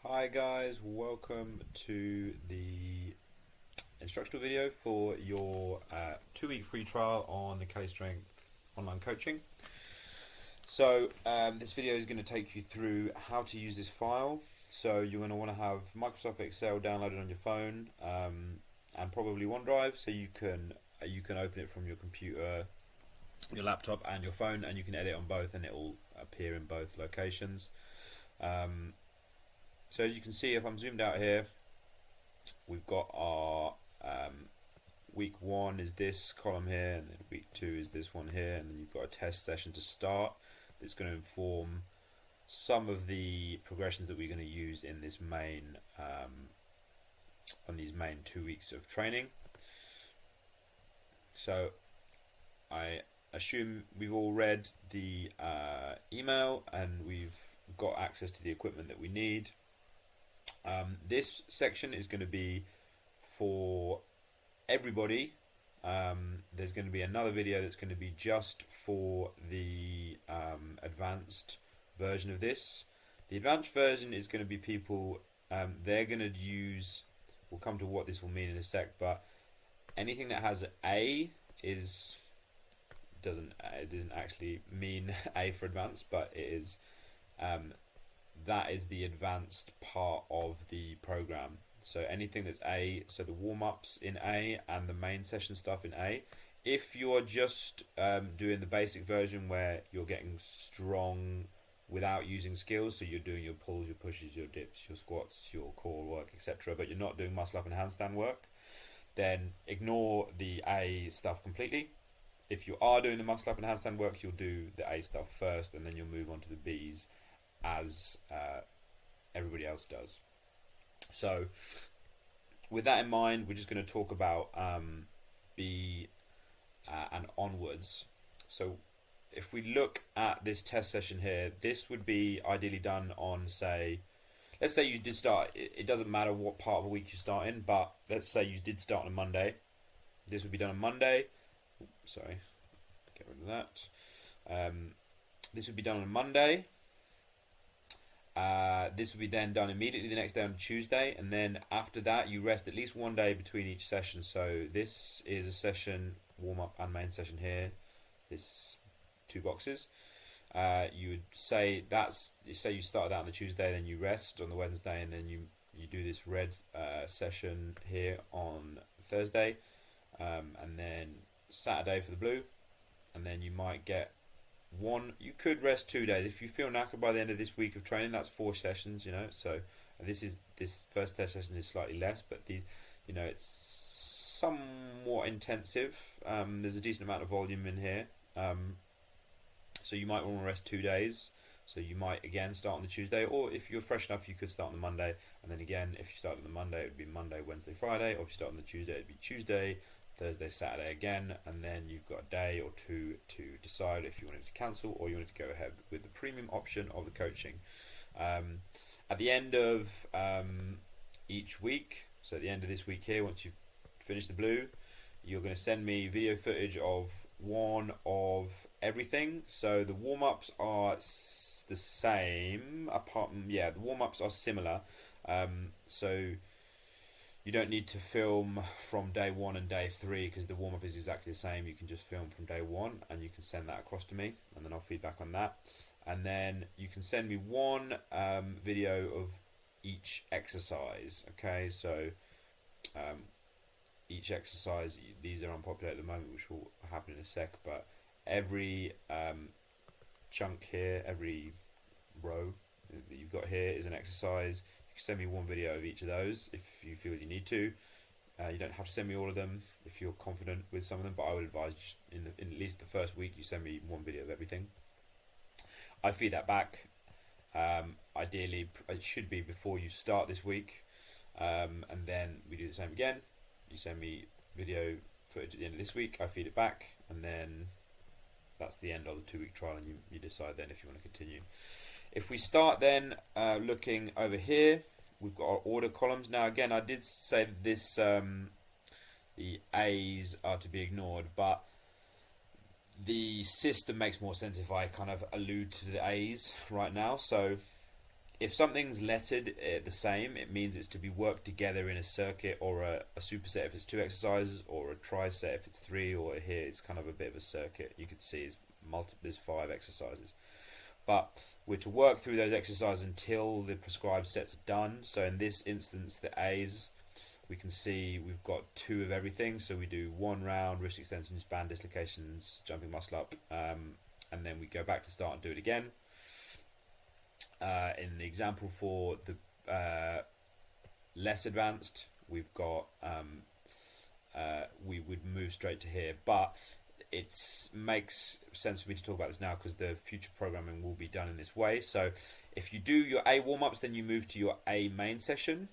Hi guys, welcome to the instructional video for your 2-week free trial on the Cali-Strength online coaching. So this video is going to take you through how to use this file. So you're going to want to have Microsoft Excel downloaded on your phone and probably OneDrive, so you can open it from your computer, your laptop and your phone, and you can edit on both and it will appear in both locations. So as you can see, if I'm zoomed out here, we've got our week 1 is this column here, and then week 2 is this one here, and then you've got a test session to start that's going to inform some of the progressions that we're going to use in this main on these main 2 weeks of training. So I assume we've all read the email and we've got access to the equipment that we need. This section is going to be for everybody. There's going to be another video that's going to be just for the advanced version of this. The advanced version is going to be people, they're going to use, we'll come to what this will mean in a sec, but anything that has A doesn't actually mean A for advanced, but it is that is the advanced part of the program. So anything that's A, so the warm-ups in A and the main session stuff in A. If you're just doing the basic version where you're getting strong without using skills, so you're doing your pulls, your pushes, your dips, your squats, your core work, etc., but you're not doing muscle up and handstand work, then ignore the A stuff completely. If you are doing the muscle up and handstand work, you'll do the A stuff first and then you'll move on to the B's as everybody else does. So with that in mind, we're just going to talk about B and onwards. So if we look at this test session here, this would be ideally done on, say, let's say you did start, it doesn't matter what part of a week you start in, but let's say you did start on a Monday. This would be done on Monday. Sorry, get rid of that. This would be done on a Monday. This will be then done immediately the next day on Tuesday, and then after that you rest at least one day between each session. So this is a session, warm-up and main session here. This 2 boxes. You would say you started out on the Tuesday, then you rest on the Wednesday, and then you do this red session here on Thursday, and then Saturday for the blue, and then you might get you could rest 2 days. If you feel knackered by the end of this week of training, that's 4 sessions, so this first test session is slightly less, but these, it's somewhat intensive. There's a decent amount of volume in here, so you might want to rest 2 days. So you might again start on the Tuesday, or if you're fresh enough you could start on the Monday, and then again if you start on the Monday it would be Monday, Wednesday, Friday, or if you start on the Tuesday it would be Tuesday, Thursday, Saturday again, and then you've got a day or 2 to decide if you wanted to cancel or you wanted to go ahead with the premium option of the coaching. At the end of each week, so at the end of this week here, once you've finished the blue, you're going to send me video footage of one of everything. So the warm-ups are the same, the warm-ups are similar, so you don't need to film from day 1 and day 3 because the warm-up is exactly the same. You can just film from day 1 and you can send that across to me, and then I'll feedback on that. And then you can send me one video of each exercise. Okay, so each exercise, these are unpopular at the moment, which will happen in a sec, but every chunk here, every row that you've got here is an exercise. You can send me one video of each of those if you feel you need to. You don't have to send me all of them if you're confident with some of them, but I would advise in at least the first week you send me one video of everything. I feed that back. Ideally, it should be before you start this week, and then we do the same again. You send me video footage at the end of this week, I feed it back, and then that's the end of the 2-week trial, and you decide then if you want to continue. If we start then looking over here, we've got our order columns. Now again, I did say that this the A's are to be ignored, but the system makes more sense if I kind of allude to the A's right now. So if something's lettered the same, it means it's to be worked together in a circuit, or a superset if it's 2 exercises, or a triset if it's 3, or here it's kind of a bit of a circuit. You could see there's 5 exercises. But we're to work through those exercises until the prescribed sets are done. So in this instance, the A's, we can see we've got 2 of everything. So we do 1 round, wrist extensions, band dislocations, jumping muscle up, and then we go back to start and do it again. In the example for the less advanced, we've got we would move straight to here, but it makes sense for me to talk about this now because the future programming will be done in this way. So if you do your A warm-ups, then you move to your A main session.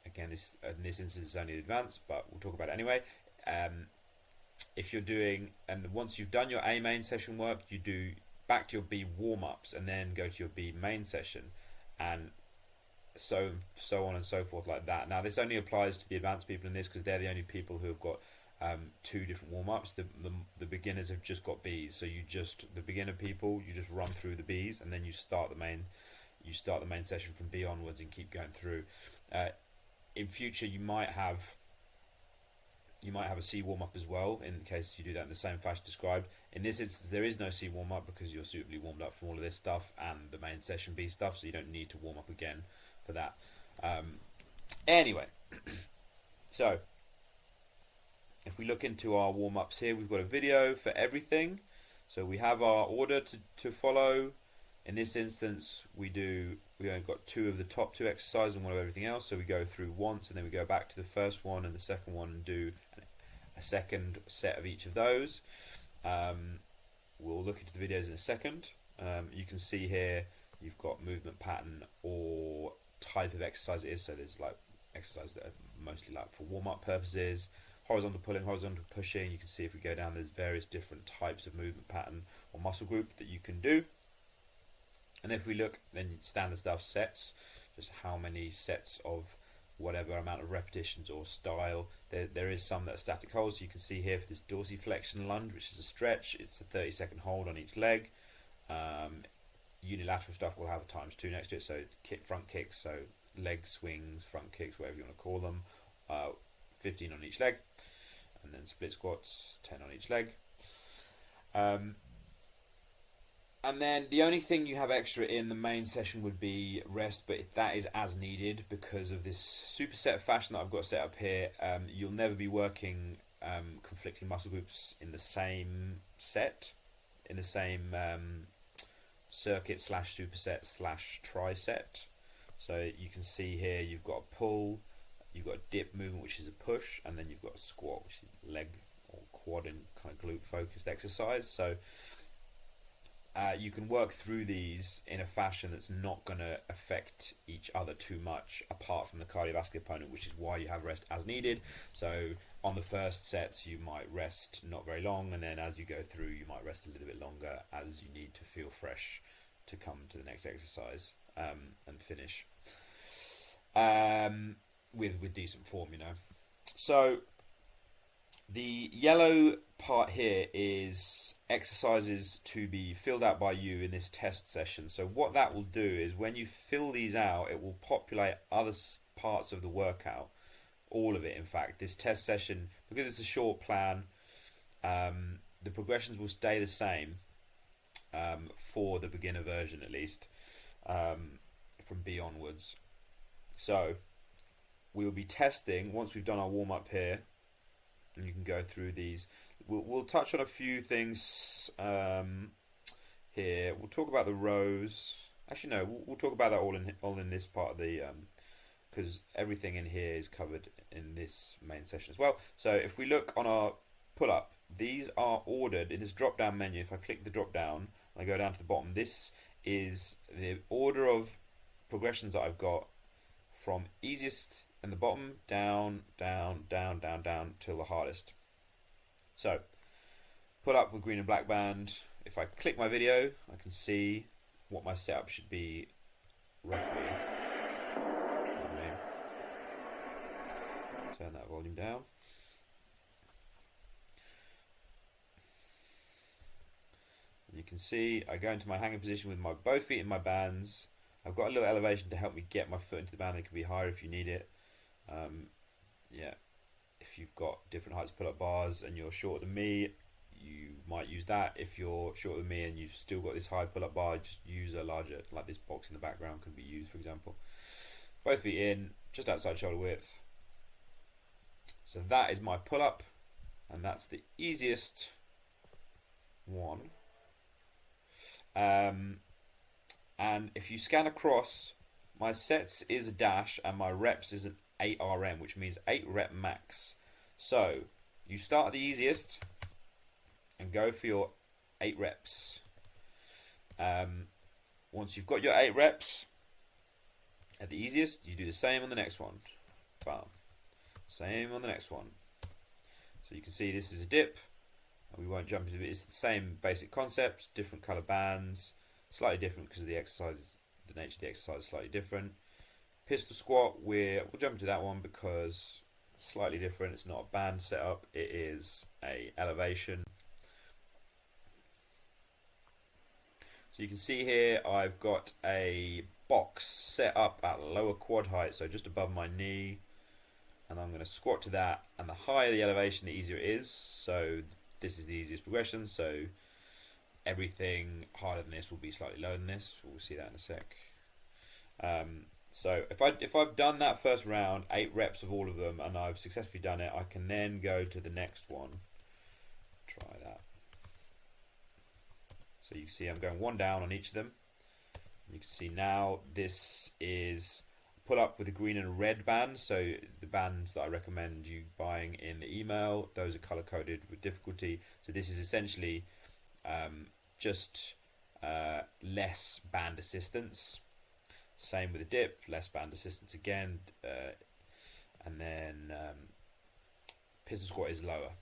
Again, in this instance is only advanced, but we'll talk about it anyway. If you're doing, and once you've done your A main session work, you do back to your B warm-ups and then go to your B main session, and so on and so forth like that. Now this only applies to the advanced people in this because they're the only people who have got 2 different warm-ups. The beginners have just got Bs, so the beginner people, you just run through the Bs and then you start the main session from B onwards and keep going through. In future you might have a C warm-up as well, in case you do that in the same fashion described. In this instance, there is no C warm-up because you're suitably warmed up from all of this stuff and the main session B stuff, so you don't need to warm up again for that. Anyway, so if we look into our warm-ups here, we've got a video for everything. So we have our order to follow. In this instance, we only got 2 of the top 2 exercises and 1 of everything else. So we go through once and then we go back to the first one and the second one and do a second set of each of those. We'll look into the videos in a second. You can see here you've got movement pattern or type of exercise it is. So there's like exercises that are mostly like for warm-up purposes, horizontal pulling, horizontal pushing. You can see if we go down, there's various different types of movement pattern or muscle group that you can do. And if we look, then standard stuff, sets, just how many sets of whatever amount of repetitions or style. There is some that are static holds. So you can see here for this dorsiflexion lunge, which is a stretch, it's a 30-second hold on each leg. Unilateral stuff will have a ×2 next to it, so front kicks, so leg swings, front kicks, whatever you want to call them, 15 on each leg, and then split squats, 10 on each leg. And then the only thing you have extra in the main session would be rest, but that is as needed because of this superset fashion that I've got set up here. You'll never be working conflicting muscle groups in the same set, in the same circuit / superset / triset. So you can see here you've got a pull, you've got a dip movement, which is a push, and then you've got a squat, which is leg or quad and kind of glute focused exercise. So you can work through these in a fashion that's not going to affect each other too much, apart from the cardiovascular component, which is why you have rest as needed. So on the first sets, you might rest not very long, and then as you go through, you might rest a little bit longer as you need to feel fresh to come to the next exercise and finish with decent form, you know. So the yellow part here is exercises to be filled out by you in this test session. So what that will do is when you fill these out, it will populate other parts of the workout, all of it in fact. This test session, because it's a short plan, the progressions will stay the same for the beginner version at least, from B onwards. So we will be testing, once we've done our warm-up here, and you can go through these. We'll touch on a few things here. We'll talk about the rows. Actually, no, we'll talk about that all in this part of the because everything in here is covered in this main session as well. So if we look on our pull-up, these are ordered in this drop-down menu. If I click the drop-down and I go down to the bottom, this is the order of progressions that I've got from easiest in the bottom, down, down, down, down, down, till the hardest. So, pull up with green and black band. If I click my video, I can see what my setup should be roughly. Turn that volume down. And you can see I go into my hanging position with both feet in my bands. I've got a little elevation to help me get my foot into the band. It can be higher if you need it. Yeah, if you've got different heights of pull-up bars and you're shorter than me, you might use that. If you're shorter than me and you've still got this high pull-up bar, just use a larger, like this box in the background can be used, for example. Both feet in, just outside shoulder width. So that is my pull-up, and that's the easiest one. And if you scan across, my sets is a dash and my reps is an 8 RM, which means 8 rep max. So you start at the easiest and go for your 8 reps. Once you've got your 8 reps at the easiest, you do the same on the next one. Bam. Same on the next one. So you can see this is a dip. We won't jump into it. It's the same basic concepts, different color bands, slightly different because of the exercise. The nature of the exercise is slightly different. Pistol squat, we'll jump into that one because it's slightly different. It's not a band setup. It is a elevation. So you can see here I've got a box set up at lower quad height, so just above my knee, and I'm going to squat to that. And the higher the elevation, the easier it is. So this is the easiest progression. So everything harder than this will be slightly lower than this. We'll see that in a sec. So if I've done that first round, 8 reps of all of them, and I've successfully done it, I can then go to the next one. Try that. So you can see I'm going 1 down on each of them. You can see now this is pull up with a green and a red band. So the bands that I recommend you buying in the email, those are color coded with difficulty. So this is essentially just less band assistance. Same with the dip, less band assistance again, and then pistol squat is lower.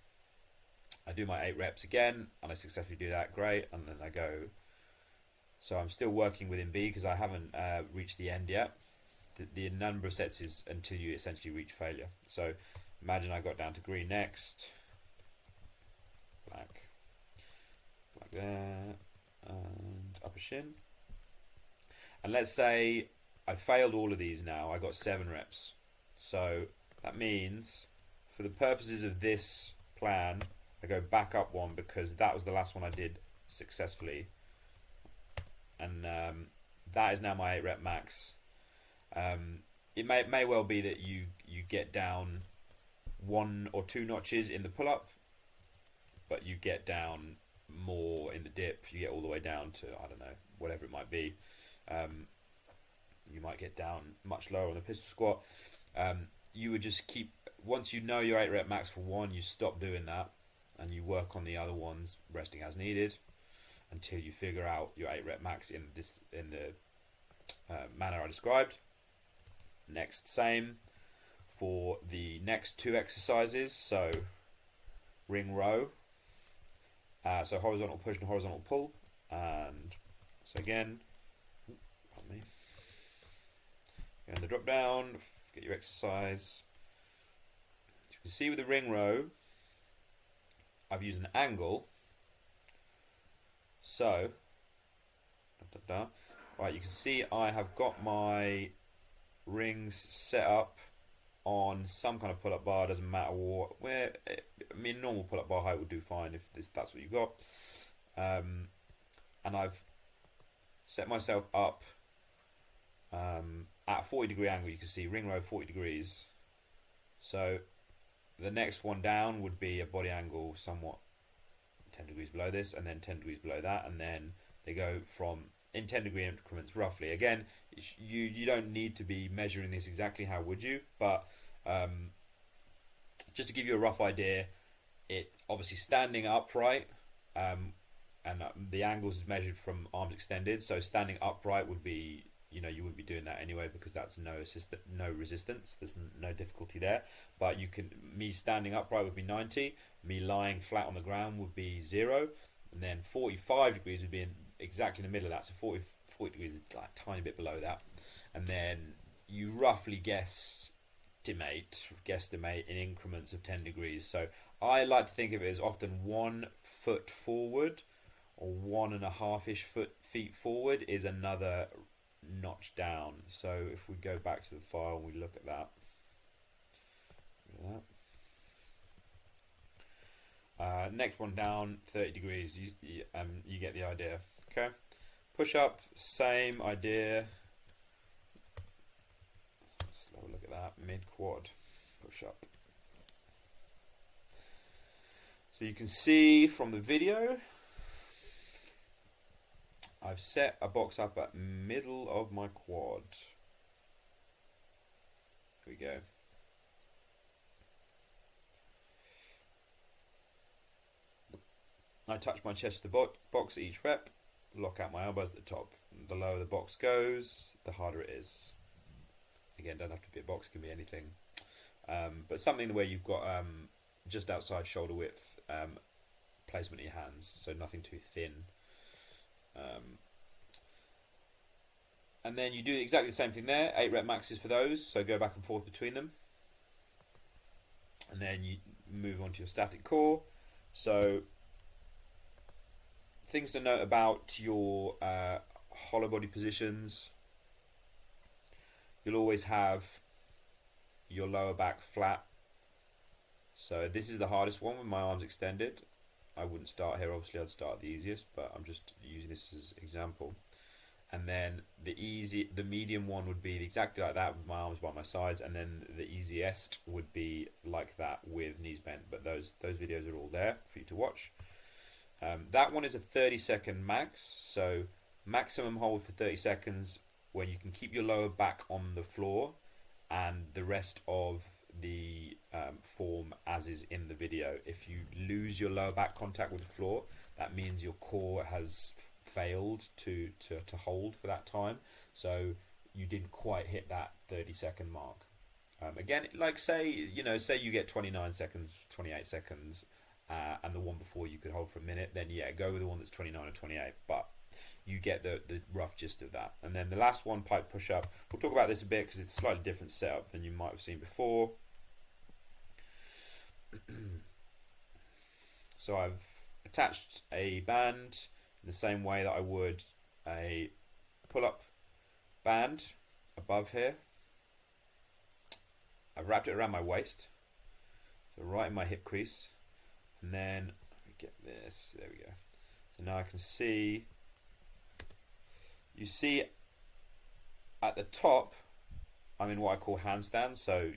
I do my 8 reps again, and I successfully do that, great, and then I go. So I'm still working within B because I haven't reached the end yet. The number of sets is until you essentially reach failure. So imagine I got down to green next, black there, and upper shin. And let's say I failed all of these now. I got 7 reps. So that means for the purposes of this plan, I go back up 1 because that was the last one I did successfully. And that is now my 8 rep max. It may well be that you get down 1 or 2 notches in the pull-up, but you get down more in the dip. You get all the way down to, I don't know, whatever it might be. You might get down much lower on the pistol squat. You would just keep, once you know your 8 rep max for one, you stop doing that and you work on the other ones resting as needed until you figure out your 8 rep max in the manner I described. Next, same for the next 2 exercises. So ring row, so horizontal push and horizontal pull, and so again, pardon me, and the drop down, get your exercise. As you can see with the ring row, I've used an angle. So, right, you can see I have got my rings set up on some kind of pull-up bar. Doesn't matter where. I mean, normal pull-up bar height would do fine if that's what you got. And I've set myself up at a 40-degree angle. You can see ring row 40 degrees. So the next one down would be a body angle somewhat 10 degrees below this, and then 10 degrees below that, and then they go from in 10-degree increments roughly. Again, you don't need to be measuring this exactly. How would you? But just to give you a rough idea, it obviously standing upright, and the angles is measured from arms extended. So standing upright would be, you wouldn't be doing that anyway because that's no resistance. There's no difficulty there. But me standing upright would be 90. Me lying flat on the ground would be 0. And then 45 degrees would be exactly in the middle of that. So 40 degrees is like a tiny bit below that. And then you roughly guesstimate in increments of 10 degrees. So I like to think of it as often 1 foot forward or 1.5-ish feet forward is another notch down. So if we go back to the file and we look at that, next one down, 30 degrees. You get the idea. Okay. Push up, same idea. Let's have a look at that. Mid quad push up. So you can see from the video, I've set a box up at middle of my quad. Here we go. I touch my chest to the box at each rep, lock out my elbows at the top. The lower the box goes, the harder it is. Again, don't have to be a box, it can be anything. But something where you've got just outside shoulder width placement in your hands, so nothing too thin. And then you do exactly the same thing there, 8 rep maxes for those, so go back and forth between them. And then you move on to your static core. So things to note about your hollow body positions. You'll always have your lower back flat. So this is the hardest one with my arms extended. I wouldn't start here, obviously I'd start the easiest, but I'm just using this as an example. And then the medium one would be exactly like that with my arms by my sides, and then the easiest would be like that with knees bent. But those videos are all there for you to watch. That one is a 30-second max, so maximum hold for 30 seconds when you can keep your lower back on the floor and the rest of the form as is in the video. If you lose your lower back contact with the floor, that means your core has failed to hold for that time, so you didn't quite hit that 30-second mark. Again, like say you get 29 seconds, 28 seconds, and the one before you could hold for a minute, then yeah, go with the one that's 29 or 28, but you get the rough gist of that. And then the last one, pike push-up, we'll talk about this a bit because it's a slightly different setup than you might have seen before. So I've attached a band in the same way that I would a pull-up band above here. I've wrapped it around my waist, so right in my hip crease. And then, let me get this, there we go. So now I can see, you see at the top, I'm in what I call handstand. So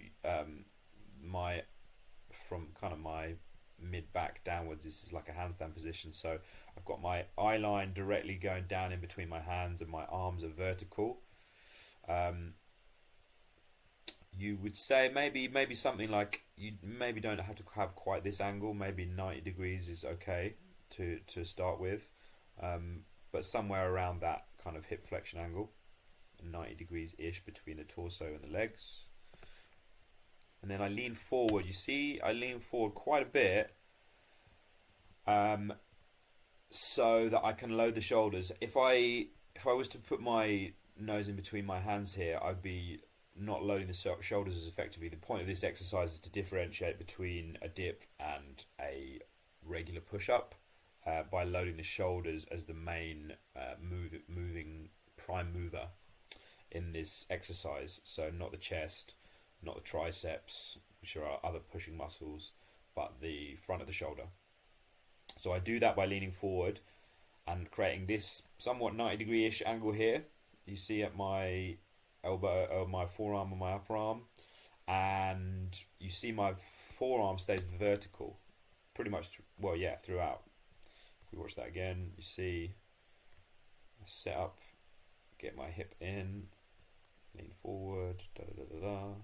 from kind of my mid-back downwards, this is like a handstand position. So I've got my eye line directly going down in between my hands and my arms are vertical. You would say maybe something like, you maybe don't have to have quite this angle, maybe 90 degrees is okay to start with, but somewhere around that kind of hip flexion angle, 90 degrees ish between the torso and the legs. And then I lean forward. You see I lean forward quite a bit, so that I can load the shoulders. If I was to put my nose in between my hands here, I'd be not loading the shoulders as effectively. The point of this exercise is to differentiate between a dip and a regular push-up by loading the shoulders as the main moving prime mover in this exercise. So not the chest, not the triceps, which are our other pushing muscles, but the front of the shoulder. So I do that by leaning forward and creating this somewhat 90-degree-ish angle here. You see at my elbow, my forearm and my upper arm, and you see my forearm stays vertical pretty much throughout. If we watch that again, you see I set up, get my hip in, lean forward, down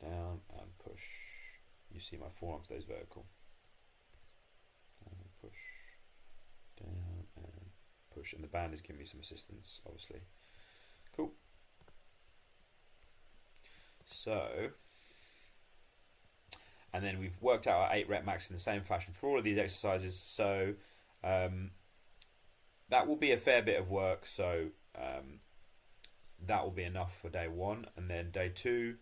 and push. You see my forearm stays vertical. Down and push, down and push, and the band is giving me some assistance, obviously. Cool. So, and then we've worked out our 8 rep max in the same fashion for all of these exercises. So that will be a fair bit of work. So that will be enough for day 1, and then day 2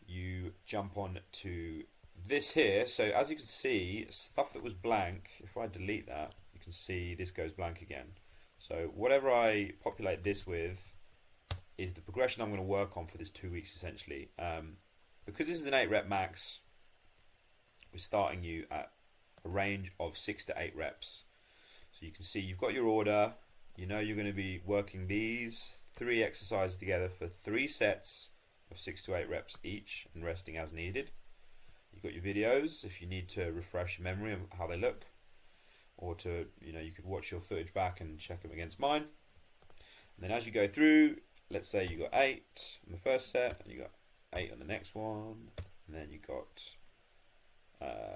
you jump on to this here. So as you can see, stuff that was blank, if I delete that, you can see this goes blank again. So whatever I populate this with is the progression I'm going to work on for this 2 weeks essentially. Because this is an 8 rep max, we're starting you at a range of 6 to 8 reps. So you can see you've got your order, you know you're going to be working these 3 exercises together for 3 sets of 6 to 8 reps each and resting as needed. You've got your videos if you need to refresh your memory of how they look, or to, you could watch your footage back and check them against mine. And then as you go through, let's say you got 8 on the first set, and you got 8 on the next one, and then you got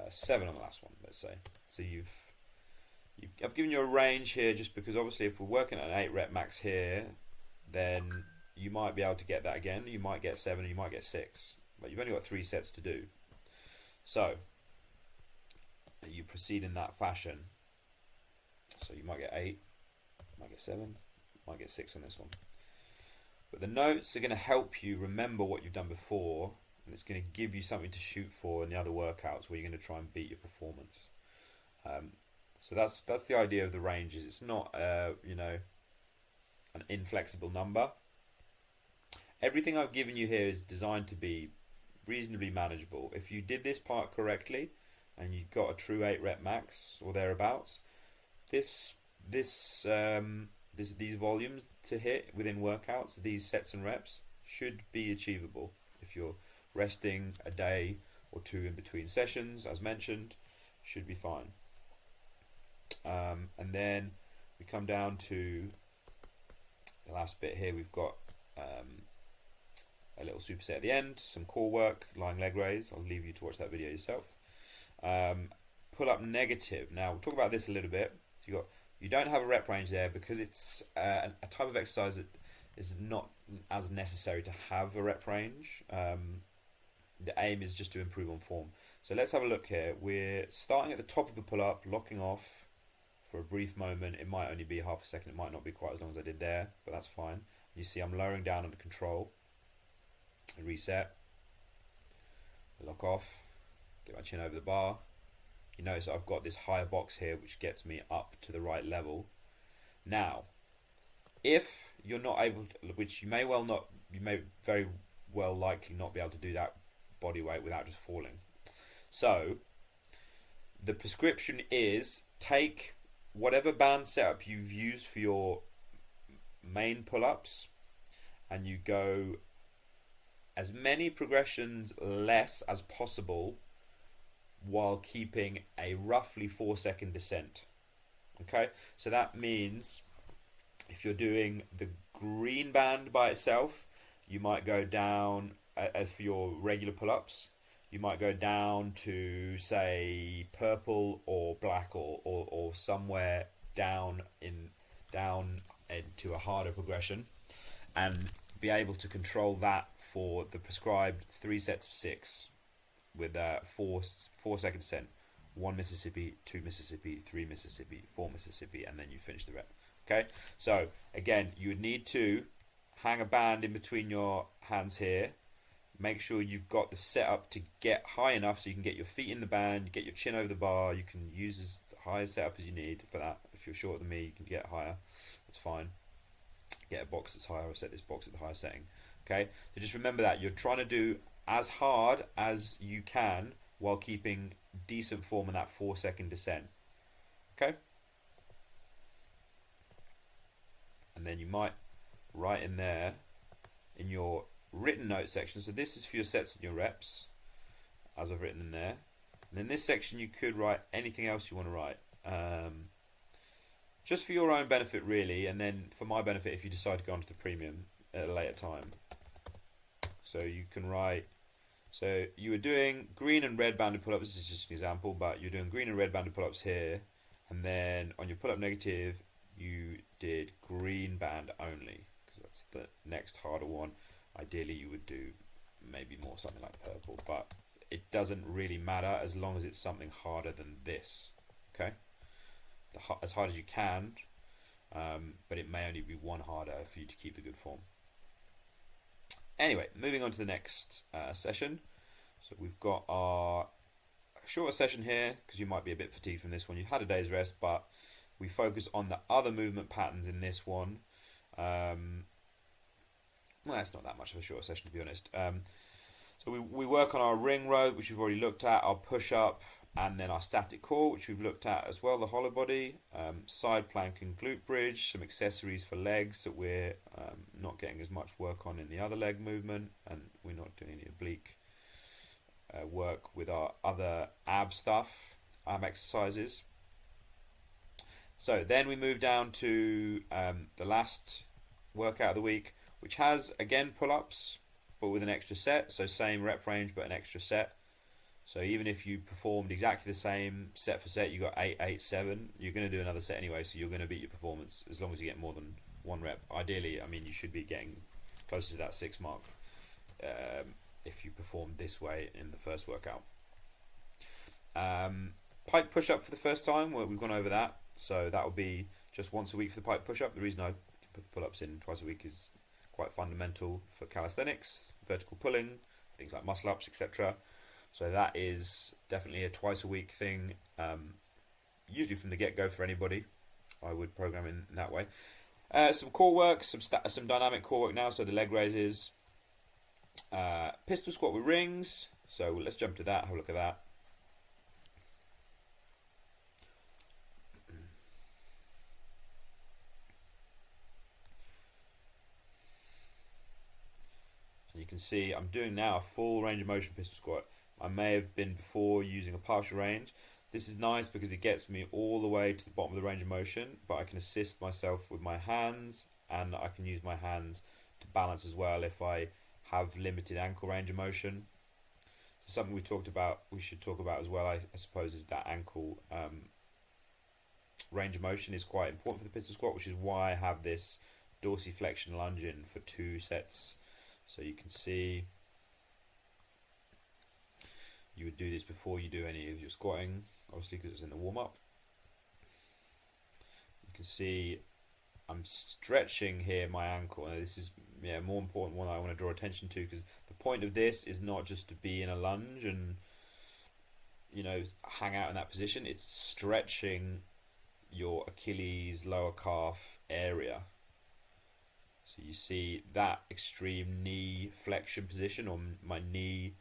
7 on the last one, let's say. So I've given you a range here just because obviously if we're working at an 8 rep max here, then you might be able to get that again. You might get 7 and you might get 6, but you've only got 3 sets to do. So you proceed in that fashion. So you might get 8, might get 7, might get 6 on this one. But the notes are going to help you remember what you've done before, and it's going to give you something to shoot for in the other workouts where you're going to try and beat your performance. So that's the idea of the ranges. It's not an inflexible number. Everything I've given you here is designed to be reasonably manageable. If you did this part correctly and you got a true 8 rep max or thereabouts, these volumes to hit within workouts, these sets and reps, should be achievable if you're resting a day or 2 in between sessions, as mentioned. Should be fine. And then we come down to the last bit here. We've got a little superset at the end, some core work, lying leg raise. I'll leave you to watch that video yourself. Pull up negative. Now we'll talk about this a little bit. So you don't have a rep range there because it's a type of exercise that is not as necessary to have a rep range. The aim is just to improve on form. So let's have a look here. We're starting at the top of the pull-up, locking off for a brief moment. It might only be half a second. It might not be quite as long as I did there, but that's fine. You see I'm lowering down under control. Reset. Lock off. Get my chin over the bar. You notice I've got this higher box here which gets me up to the right level. Now, if you're not able to, which you may very well likely not be able to do that body weight without just falling. So the prescription is take whatever band setup you've used for your main pull-ups and you go as many progressions less as possible while keeping a roughly 4-second descent. Okay, so that means if you're doing the green band by itself, you might go down for your regular pull-ups, you might go down to say purple or black or somewhere down into a harder progression and be able to control that for the prescribed 3 sets of 6 with 4-second descent. 1 Mississippi, 2 Mississippi, 3 Mississippi, 4 Mississippi, and then you finish the rep. Okay, so again, you would need to hang a band in between your hands here. Make sure you've got the setup to get high enough so you can get your feet in the band, get your chin over the bar. You can use as high a setup as you need for that. If you're shorter than me, you can get higher. That's fine. Get a box that's higher, or set this box at the higher setting. Okay, so just remember that you're trying to do as hard as you can while keeping decent form in that 4-second descent. Okay, and then you might write in there in your written note section, so this is for your sets and your reps as I've written in there, and in this section you could write anything else you want to write, just for your own benefit really, and then for my benefit if you decide to go onto the premium at a later time. So you can write, so you were doing green and red banded pull-ups, this is just an example, but you're doing green and red banded pull-ups here, and then on your pull-up negative you did green band only, because that's the next harder one. Ideally you would do maybe more something like purple, but it doesn't really matter as long as it's something harder than this. Okay, as hard as you can, but it may only be one harder for you to keep the good form. Anyway, moving on to the next session. So we've got our shorter session here, because you might be a bit fatigued from this one. You've had a day's rest, but we focus on the other movement patterns in this one. Well, it's not that much of a short session, to be honest. So we work on our ring row, which we've already looked at, our push-up, and then our static core, which we've looked at as well, the hollow body, side plank and glute bridge, some accessories for legs that we're not getting as much work on in the other leg movement, and we're not doing any oblique work with our other ab stuff, ab exercises. So then we move down to the last workout of the week, which has, again, pull-ups, but with an extra set. So same rep range, but an extra set. So even if you performed exactly the same set for set, you got 8, 8, 7, you're going to do another set anyway, so you're going to beat your performance as long as you get more than one rep. Ideally, I mean, you should be getting closer to that 6 mark if you perform this way in the first workout. Pike push-up for the first time, well, we've gone over that. So that will be just once a week for the pike push-up. The reason I put the pull-ups in twice a week is quite fundamental for calisthenics, vertical pulling, things like muscle-ups, etc. So that is definitely a twice a week thing, usually from the get-go for anybody. I would program in that way. Some core work, some dynamic core work now, so the leg raises. Pistol squat with rings, so let's jump to that, have a look at that. You can see I'm doing now a full range of motion pistol squat. I may have been before using a partial range. This is nice because it gets me all the way to the bottom of the range of motion, but I can assist myself with my hands, and I can use my hands to balance as well if I have limited ankle range of motion. So something we should talk about as well, I suppose, is that ankle range of motion is quite important for the pistol squat, which is why I have this dorsiflexion lunge in for 2 sets. So you can see you would do this before you do any of your squatting, obviously because it's in the warm-up. You can see I'm stretching here my ankle, and this is a more important one I want to draw attention to, because the point of this is not just to be in a lunge and hang out in that position. It's stretching your Achilles lower calf area. So you see that extreme knee flexion position, or my knee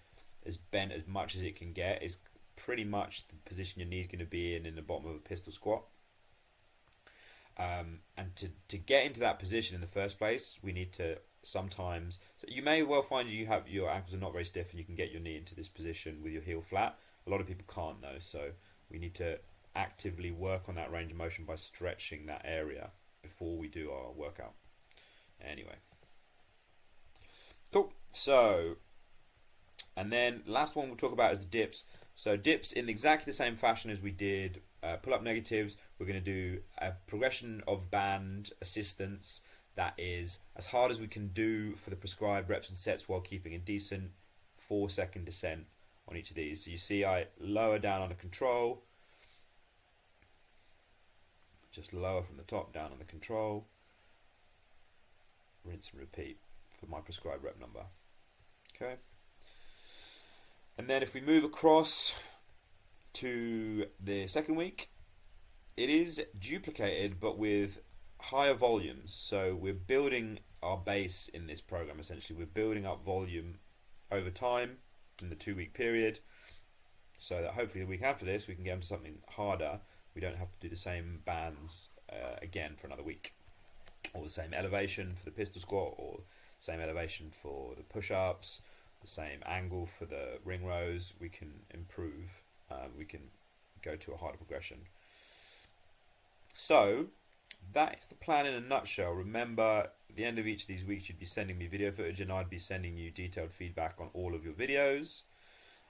is bent as much as it can get, is pretty much the position your knee is going to be in the bottom of a pistol squat. And to get into that position in the first place, we need to sometimes... So you may well find your ankles are not very stiff and you can get your knee into this position with your heel flat. A lot of people can't though, so we need to actively work on that range of motion by stretching that area before we do our workout. Anyway, cool. So, and then last one we'll talk about is the dips. So dips in exactly the same fashion as we did pull-up negatives. We're going to do a progression of band assistance that is as hard as we can do for the prescribed reps and sets while keeping a decent 4-second descent on each of these. So you see I lower down under control, just lower from the top down under control, rinse and repeat for my prescribed rep number. Okay. And then if we move across to the second week, it is duplicated but with higher volumes. So we're building our base in this program essentially. We're building up volume over time in the 2-week period, so that hopefully the week after this we can get into something harder. We don't have to do the same bands again for another week, or the same elevation for the pistol squat, or the same elevation for the push-ups, the same angle for the ring rows. We can improve, we can go to a harder progression. So that is the plan in a nutshell. Remember, at the end of each of these weeks you'd be sending me video footage, and I'd be sending you detailed feedback on all of your videos.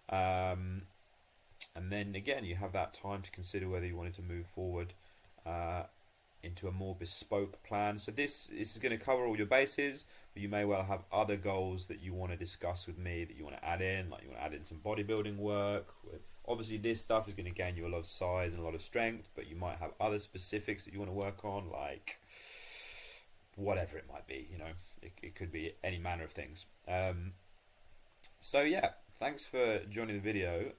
And then again, you have that time to consider whether you wanted to move forward into a more bespoke plan. So this is going to cover all your bases, but you may well have other goals that you want to discuss with me, that you want to add in, like you want to add in some bodybuilding work. Obviously this stuff is going to gain you a lot of size and a lot of strength, but you might have other specifics that you want to work on, like whatever it might be, it could be any manner of things. So yeah, thanks for joining the video.